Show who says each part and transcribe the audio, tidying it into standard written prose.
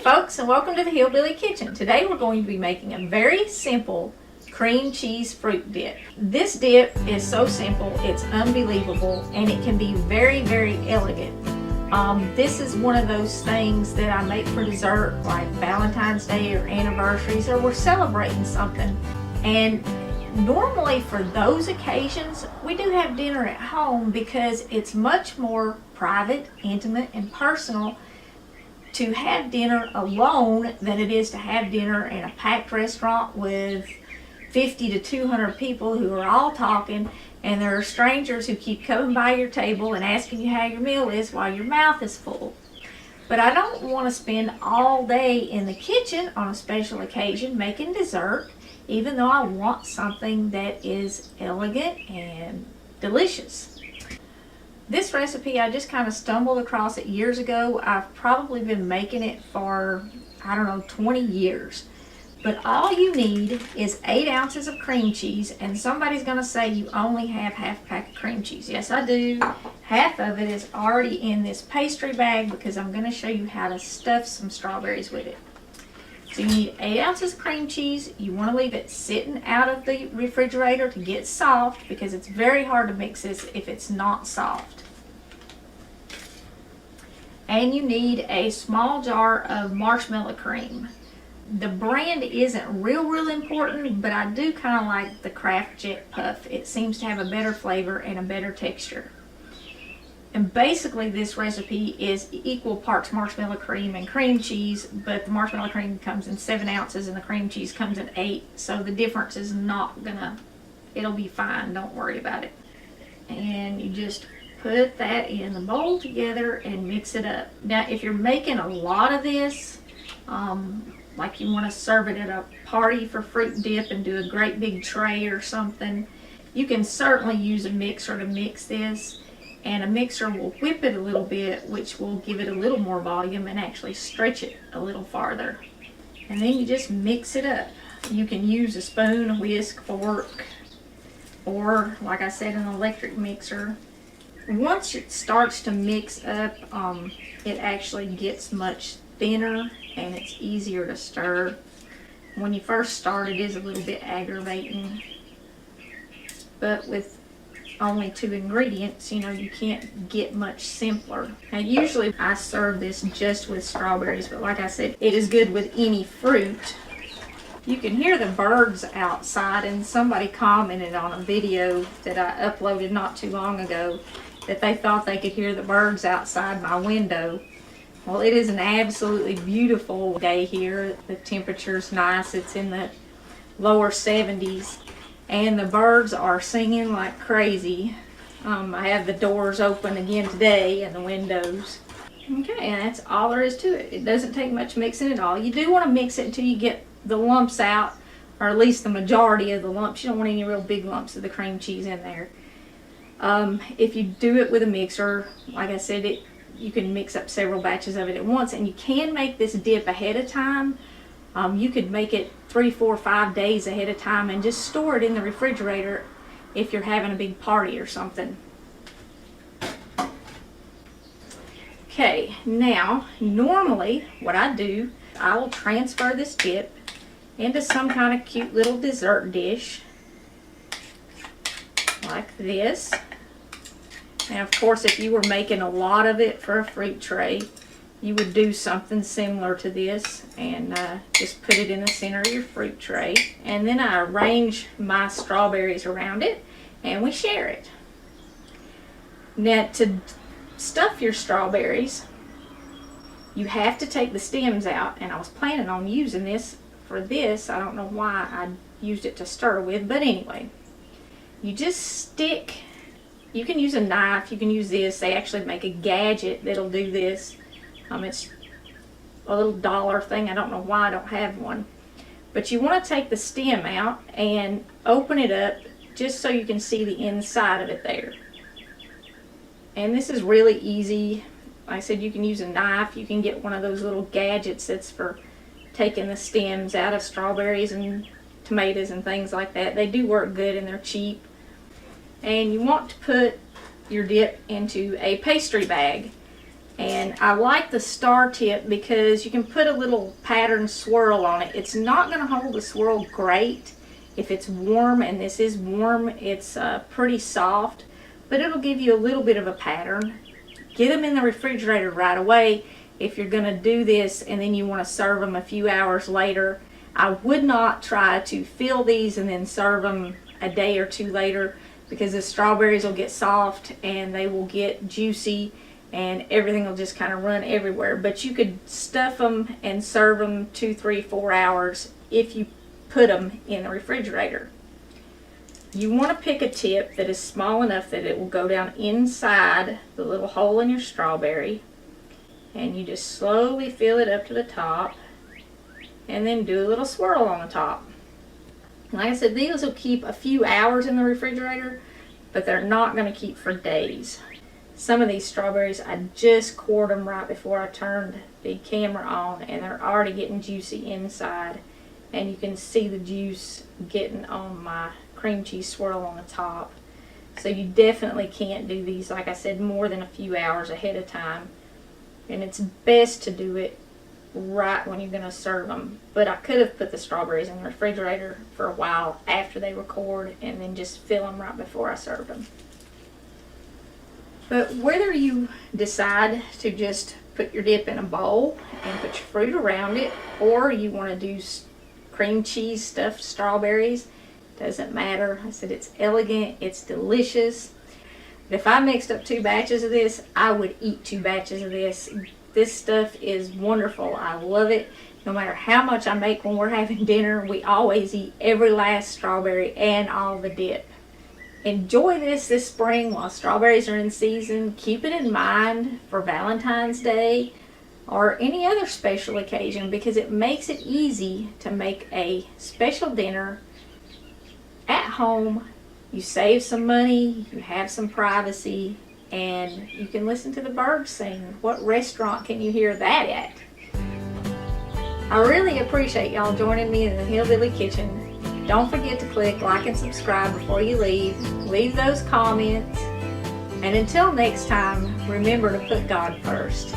Speaker 1: folks, and welcome to the Hillbilly Kitchen. Today we're going to be making a very simple cream cheese fruit dip. This dip is so simple, it's unbelievable, and it can be very, very elegant. This is one of those things that I make for dessert, like Valentine's Day or anniversaries, or we're celebrating something. And normally for those occasions, we do have dinner at home because it's much more private, intimate, and personal to have dinner alone than it is to have dinner in a packed restaurant with 50 to 200 people who are all talking, and there are strangers who keep coming by your table and asking you how your meal is while your mouth is full. But I don't want to spend all day in the kitchen on a special occasion making dessert, even though I want something that is elegant and delicious. This recipe, I just kind of stumbled across it years ago. I've probably been making it for, 20 years. But all you need is 8 ounces of cream cheese, and somebody's going to say you only have half a pack of cream cheese. Yes, I do. Half of it is already in this pastry bag because I'm going to show you how to stuff some strawberries with it. So you need 8 ounces of cream cheese. You want to leave it sitting out of the refrigerator to get soft because it's very hard to mix this if it's not soft. And you need a small jar of marshmallow cream. The brand isn't real important, but I do kind of like the Kraft Jet Puff. It seems to have a better flavor and a better texture. And basically this recipe is equal parts marshmallow cream and cream cheese, but the marshmallow cream comes in 7 ounces and the cream cheese comes in 8. So the difference is not gonna, it'll be fine, don't worry about it. And you just put that in the bowl together and mix it up. Now if you're making a lot of this, like you want to serve it at a party for fruit dip and do a great big tray or something, you can certainly use a mixer to mix this, and a mixer will whip it a little bit, which will give it a little more volume and actually stretch it a little farther. And then you just mix it up. You can use a spoon, a whisk, fork, or like I said, an electric mixer. Once it starts to mix up, it actually gets much thinner and it's easier to stir. When you first start, it is a little bit aggravating, but with only 2 ingredients, you can't get much simpler. Now usually I serve this just with strawberries, but like I said, it is good with any fruit. You can hear the birds outside, and somebody commented on a video that I uploaded not too long ago that they thought they could hear the birds outside my window. Well, it is an absolutely beautiful day here. The temperature's nice. It's in the lower 70s, and the birds are singing like crazy. I have the doors open again today and the windows. Okay, and that's all there is to it. It doesn't take much mixing at all. You do want to mix it until you get the lumps out, or at least the majority of the lumps. You don't want any real big lumps of the cream cheese in there. If you do it with a mixer, like I said, you can mix up several batches of it at once, and you can make this dip ahead of time. You could make it 3, 4, 5 days ahead of time and just store it in the refrigerator if you're having a big party or something. Okay, now normally what I do, I will transfer this dip into some kind of cute little dessert dish like this. And of course, if you were making a lot of it for a fruit tray, you would do something similar to this and just put it in the center of your fruit tray. And then I arrange my strawberries around it and we share it. Now to stuff your strawberries, you have to take the stems out, and I was planning on using this for this. I don't know why I used it to stir with, but anyway, you just stick. You can use a knife, you can use this. They actually make a gadget that'll do this. It's a little dollar thing. I don't know why I don't have one. But you want to take the stem out and open it up just so you can see the inside of it there. And this is really easy. Like I said, you can use a knife. You can get one of those little gadgets that's for taking the stems out of strawberries and tomatoes and things like that. They do work good and they're cheap. And you want to put your dip into a pastry bag. And I like the star tip because you can put a little pattern swirl on it. It's not going to hold the swirl great if it's warm, and this is warm. It's pretty soft, but it'll give you a little bit of a pattern. Get them in the refrigerator right away if you're going to do this and then you want to serve them a few hours later. I would not try to fill these and then serve them a day or two later, because the strawberries will get soft and they will get juicy and everything will just kind of run everywhere. But you could stuff them and serve them 2, 3, 4 hours if you put them in the refrigerator. You want to pick a tip that is small enough that it will go down inside the little hole in your strawberry, and you just slowly fill it up to the top and then do a little swirl on the top. Like I said, these will keep a few hours in the refrigerator, but they're not going to keep for days. Some of these strawberries, I just cored them right before I turned the camera on, and they're already getting juicy inside, and you can see the juice getting on my cream cheese swirl on the top. So you definitely can't do these, like I said, more than a few hours ahead of time, and it's best to do it right when you're going to serve them. But I could have put the strawberries in the refrigerator for a while after they were cored and then just fill them right before I served them. But whether you decide to just put your dip in a bowl and put your fruit around it, or you want to do cream cheese stuffed strawberries, doesn't matter. I said it's elegant, it's delicious. If I mixed up 2 batches of this, I would eat 2 batches of this. This stuff is wonderful. I love it. No matter how much I make when we're having dinner, we always eat every last strawberry and all the dip. Enjoy this spring while strawberries are in season. Keep it in mind for Valentine's Day or any other special occasion, because it makes it easy to make a special dinner at home. You save some money, you have some privacy, and you can listen to the birds sing. What restaurant can you hear that at? I really appreciate y'all joining me in the Hillbilly Kitchen. Don't forget to click like and subscribe before you leave. Leave those comments. And until next time, remember to put God first.